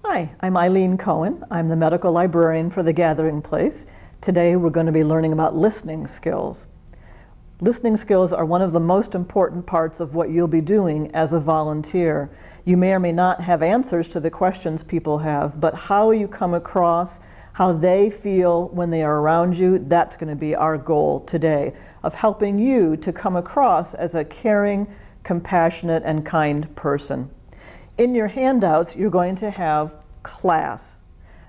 Hi, I'm EILEEN COAN. I'm the medical librarian for the Gathering Place. Today we're going to be learning about listening skills. Listening skills are one of the most important parts of what you'll be doing as a volunteer. You may or may not have answers to the questions people have, but how you come across, how they feel when they are around you, that's going to be our goal today, of helping you to come across as a caring, compassionate, and kind person. In your handouts, you're going to have CLASS.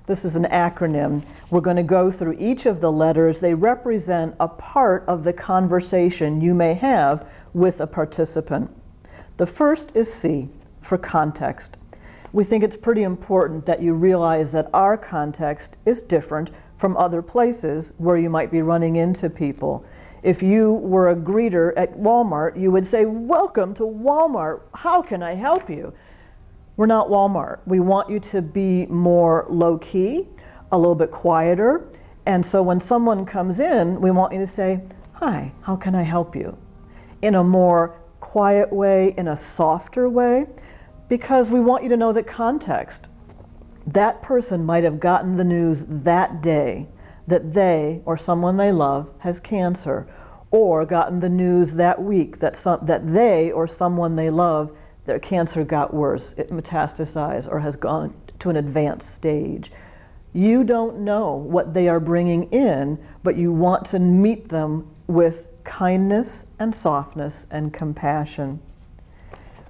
This is an acronym. We're going to go through each of the letters. They represent a part of the conversation you may have with a participant. The first is C, for context. We think it's pretty important that you realize that our context is different from other places where you might be running into people. If you were a greeter at Walmart, you would say, "Welcome to Walmart. How can I help you?" We're not Walmart. We want you to be more low-key, a little bit quieter. And so when someone comes in, we want you to say, "Hi, how can I help you?" In a more quiet way, in a softer way, because we want you to know the context. That person might have gotten the news that day that they or someone they love has cancer, or gotten the news that week that they or someone they love, their cancer got worse, it metastasized, or has gone to an advanced stage. You don't know what they are bringing in, but you want to meet them with kindness and softness and compassion.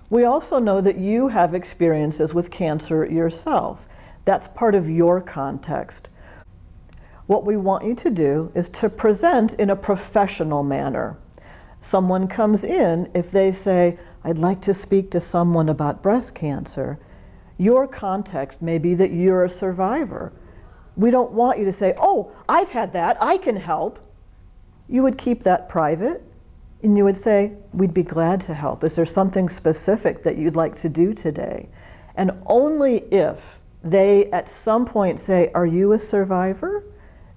We also know that you have experiences with cancer yourself. That's part of your context. What we want you to do is to present in a professional manner. Someone comes in, if they say, "I'd like to speak to someone about breast cancer," your context may be that you're a survivor. We don't want you to say, "Oh, I've had that, I can help." You would keep that private, and you would say, "We'd be glad to help. Is there something specific that you'd like to do today?" And only if they at some point say, "Are you a survivor?"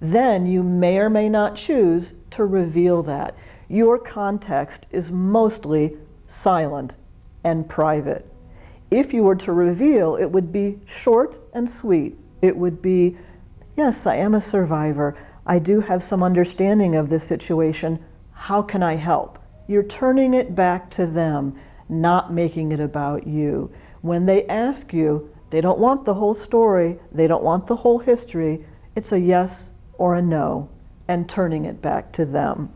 then you may or may not choose to reveal that. Your context is mostly silent and private. If you were to reveal, it would be short and sweet. It would be, "Yes, I am a survivor. I do have some understanding of this situation. How can I help?" You're turning it back to them, not making it about you. When they ask you, they don't want the whole story, they don't want the whole history. It's a yes or a no, and turning it back to them.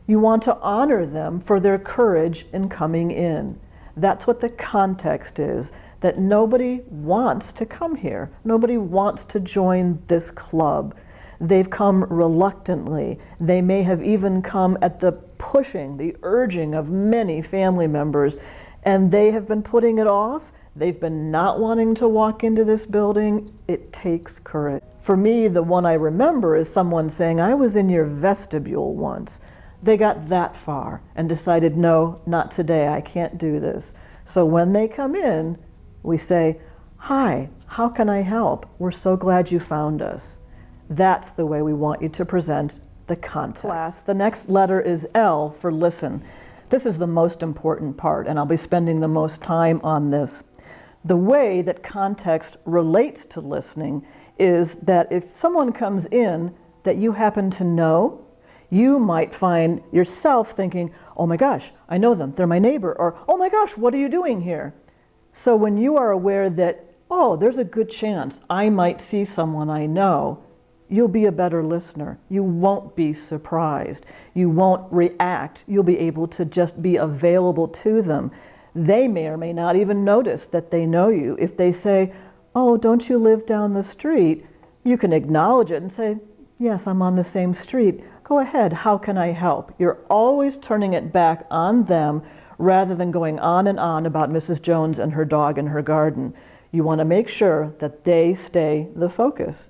You want to honor them for their courage in coming in. That's what the context is, that nobody wants to come here. Nobody wants to join this club. They've come reluctantly. They may have even come at the pushing, the urging of many family members, and they have been putting it off. They've been not wanting to walk into this building. It takes courage. For me, the one I remember is someone saying, "I was in your vestibule once." They got that far and decided, "No, not today, I can't do this." So when they come in, we say, "Hi, how can I help? We're so glad you found us." That's the way we want you to present the context. The next letter is L for listen. This is the most important part, and I'll be spending the most time on this. The way that context relates to listening is that if someone comes in that you happen to know, you might find yourself thinking, "Oh my gosh, I know them, they're my neighbor," or "Oh my gosh, what are you doing here?" So when you are aware that, "Oh, there's a good chance I might see someone I know," you'll be a better listener. You won't be surprised. You won't react. You'll be able to just be available to them. They may or may not even notice that they know you. If they say, "Oh, don't you live down the street?" you can acknowledge it and say, "Yes, I'm on the same street. Go ahead, how can I help?" You're always turning it back on them rather than going on and on about Mrs. Jones and her dog in her garden. You want to make sure that they stay the focus.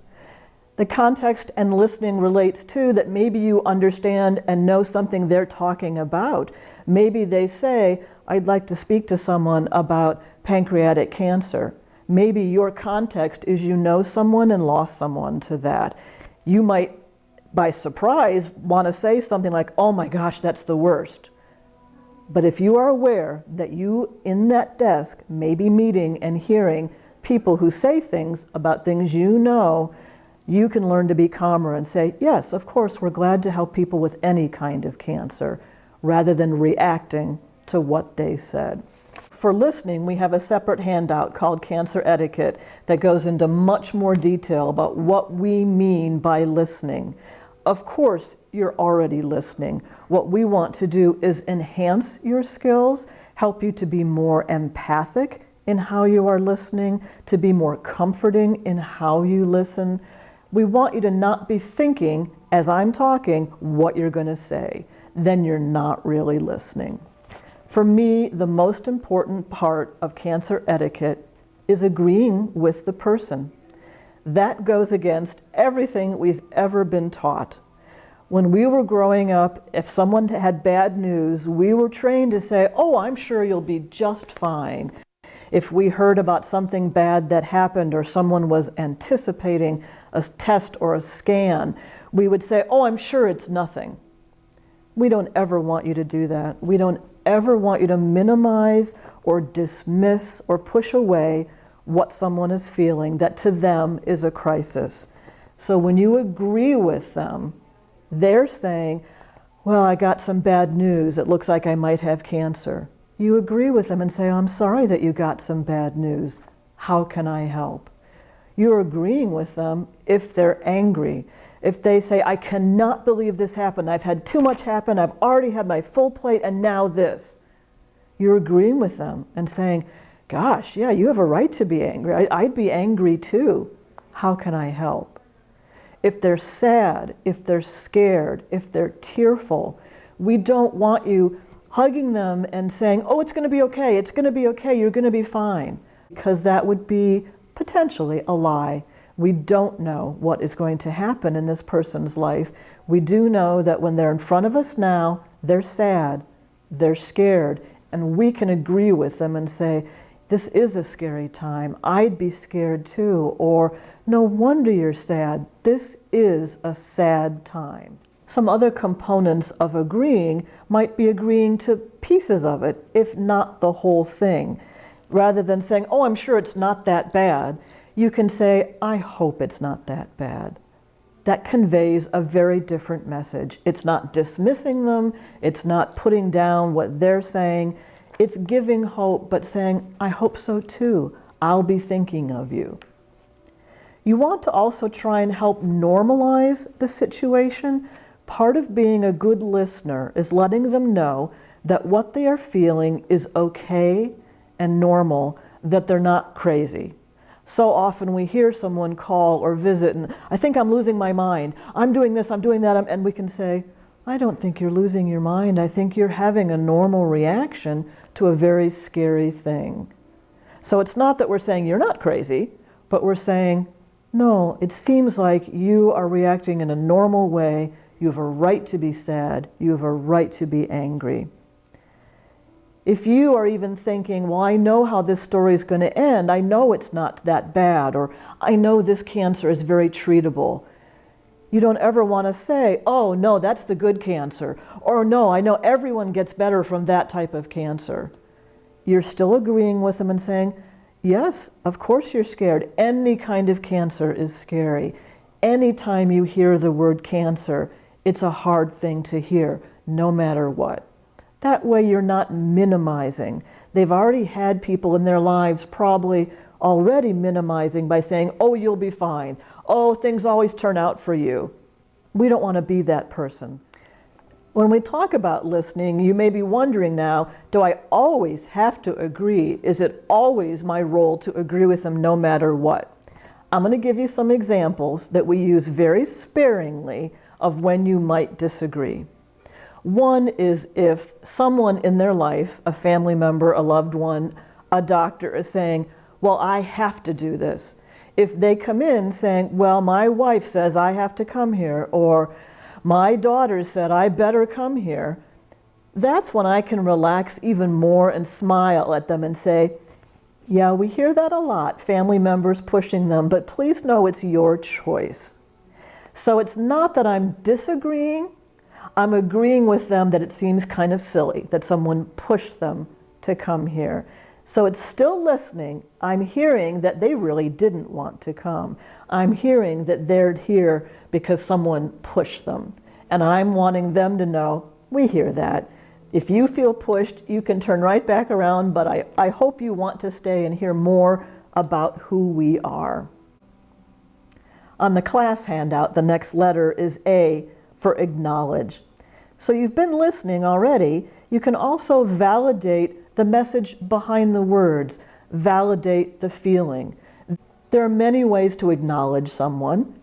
The context and listening relates to that maybe you understand and know something they're talking about. Maybe they say, "I'd like to speak to someone about pancreatic cancer." Maybe your context is you know someone and lost someone to that. You might, by surprise, want to say something like, "Oh my gosh, that's the worst." But if you are aware that you in that desk may be meeting and hearing people who say things about things you know, you can learn to be calmer and say, yes, of course, we're glad to help people with any kind of cancer, rather than reacting to what they said. For listening, we have a separate handout called Cancer Etiquette that goes into much more detail about what we mean by listening. Of course, you're already listening. What we want to do is enhance your skills, help you to be more empathic in how you are listening, to be more comforting in how you listen. We want you to not be thinking, as I'm talking, what you're going to say. Then you're not really listening. For me, the most important part of cancer etiquette is agreeing with the person. That goes against everything we've ever been taught. When we were growing up, if someone had bad news, we were trained to say, oh, I'm sure you'll be just fine. If we heard about something bad that happened or someone was anticipating a test or a scan, we would say, oh, I'm sure it's nothing. We don't ever want you to do that. We don't ever want you to minimize or dismiss or push away what someone is feeling that to them is a crisis. So when you agree with them, they're saying, well, I got some bad news. It looks like I might have cancer. You agree with them and say, I'm sorry that you got some bad news. How can I help? You're agreeing with them if they're angry. If they say, I cannot believe this happened. I've had too much happen. I've already had my full plate and now this. You're agreeing with them and saying, gosh, yeah, you have a right to be angry. I'd be angry too. How can I help? If they're sad, if they're scared, if they're tearful, we don't want you hugging them and saying, oh, it's going to be okay, it's going to be okay, you're going to be fine. Because that would be potentially a lie. We don't know what is going to happen in this person's life. We do know that when they're in front of us now, they're sad, they're scared, and we can agree with them and say, this is a scary time, I'd be scared too, or no wonder you're sad, this is a sad time. Some other components of agreeing might be agreeing to pieces of it, if not the whole thing. Rather than saying, oh, I'm sure it's not that bad, you can say, I hope it's not that bad. That conveys a very different message. It's not dismissing them, it's not putting down what they're saying, it's giving hope, but saying, I hope so too, I'll be thinking of you. You want to also try and help normalize the situation. Part of being a good listener is letting them know that what they are feeling is okay and normal, that they're not crazy. So often we hear someone call or visit and I think I'm losing my mind. I'm doing this, I'm doing that, and we can say, I don't think you're losing your mind. I think you're having a normal reaction to a very scary thing. So it's not that we're saying you're not crazy, but we're saying, no, it seems like you are reacting in a normal way. You have a right to be sad. You have a right to be angry. If you are even thinking, well, I know how this story is going to end. I know it's not that bad, or I know this cancer is very treatable. You don't ever want to say, oh, no, that's the good cancer. Or no, I know everyone gets better from that type of cancer. You're still agreeing with them and saying, yes, of course you're scared. Any kind of cancer is scary. Anytime you hear the word cancer, it's a hard thing to hear, no matter what. That way you're not minimizing. They've already had people in their lives probably already minimizing by saying, oh, you'll be fine. Oh, things always turn out for you. We don't want to be that person. When we talk about listening, you may be wondering now, do I always have to agree? Is it always my role to agree with them no matter what? I'm going to give you some examples that we use very sparingly of when you might disagree. One is if someone in their life, a family member, a loved one, a doctor is saying, well, I have to do this. If they come in saying, well, my wife says I have to come here, or my daughter said I better come here, that's when I can relax even more and smile at them and say, yeah, we hear that a lot, family members pushing them, but please know it's your choice. So it's not that I'm disagreeing, I'm agreeing with them that it seems kind of silly that someone pushed them to come here. So it's still listening. I'm hearing that they really didn't want to come. I'm hearing that they're here because someone pushed them. And I'm wanting them to know, we hear that. If you feel pushed, you can turn right back around, but I hope you want to stay and hear more about who we are. On the class handout, the next letter is A for acknowledge. So you've been listening already. You can also validate the message behind the words, validate the feeling. There are many ways to acknowledge someone.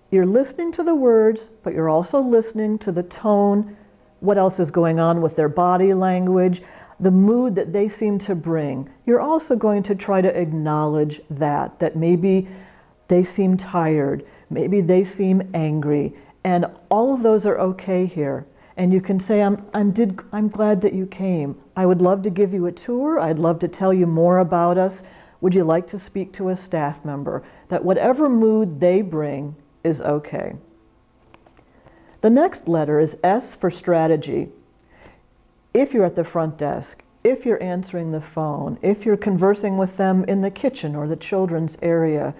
You're listening to the words, but you're also listening to the tone, what else is going on with their body language, the mood that they seem to bring. You're also going to try to acknowledge that maybe they seem tired, maybe they seem angry, and all of those are okay here. And you can say, I'm glad that you came. I would love to give you a tour. I'd love to tell you more about us. Would you like to speak to a staff member? That whatever mood they bring is okay. The next letter is S for strategy. If you're at the front desk, if you're answering the phone, if you're conversing with them in the kitchen or the children's area,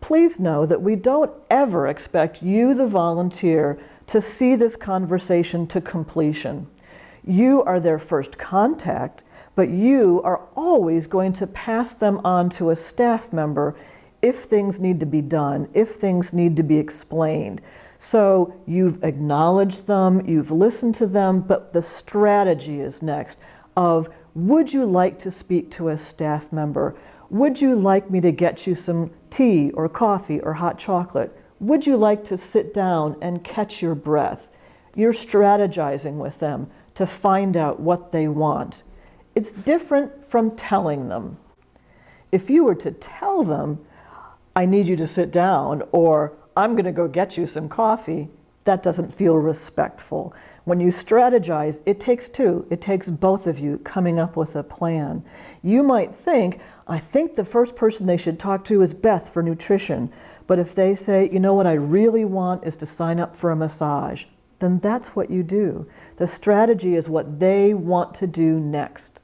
please know that we don't ever expect you, the volunteer, to see this conversation to completion. You are their first contact, but you are always going to pass them on to a staff member if things need to be done, if things need to be explained. So you've acknowledged them, you've listened to them, but the strategy is next of, would you like to speak to a staff member? Would you like me to get you some tea or coffee or hot chocolate? Would you like to sit down and catch your breath? You're strategizing with them to find out what they want. It's different from telling them. If you were to tell them, I need you to sit down, or I'm going to go get you some coffee, that doesn't feel respectful. When you strategize, it takes two. It takes both of you coming up with a plan. You might think, I think the first person they should talk to is Beth for nutrition. But if they say, you know what I really want is to sign up for a massage, then that's what you do. The strategy is what they want to do next.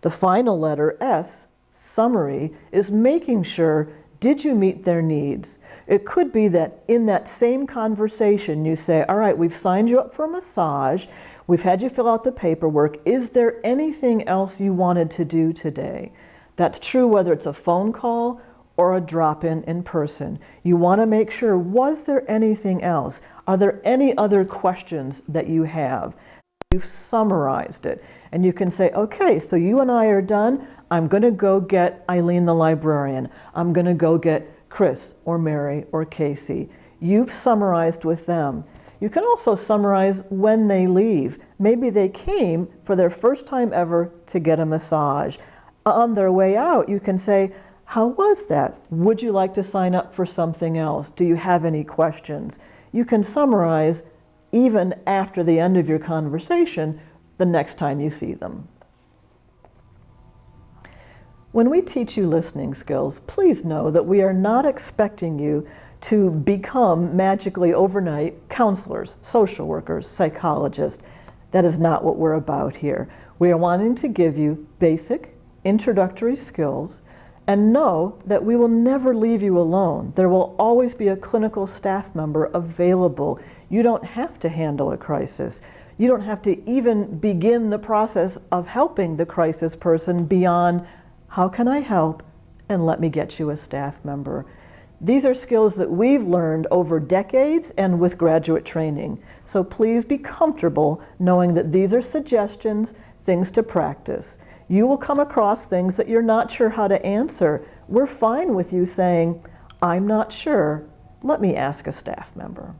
The final letter, S, summary, is making sure, did you meet their needs? It could be that in that same conversation you say, all right, we've signed you up for a massage, we've had you fill out the paperwork, is there anything else you wanted to do today? That's true whether it's a phone call or a drop-in in person. You want to make sure, was there anything else? Are there any other questions that you have? You've summarized it. And you can say, okay, so you and I are done. I'm going to go get EILEEN the librarian. I'm going to go get Chris or Mary or Casey. You've summarized with them. You can also summarize when they leave. Maybe they came for their first time ever to get a massage. On their way out, you can say, how was that? Would you like to sign up for something else? Do you have any questions? You can summarize even after the end of your conversation the next time you see them. When we teach you listening skills, please know that we are not expecting you to become magically overnight counselors, social workers, psychologists. That is not what we're about here. We are wanting to give you basic introductory skills and know that we will never leave you alone. There will always be a clinical staff member available. You don't have to handle a crisis. You don't have to even begin the process of helping the crisis person beyond, how can I help? And let me get you a staff member. These are skills that we've learned over decades and with graduate training. So please be comfortable knowing that these are suggestions, things to practice. You will come across things that you're not sure how to answer. We're fine with you saying, I'm not sure, let me ask a staff member.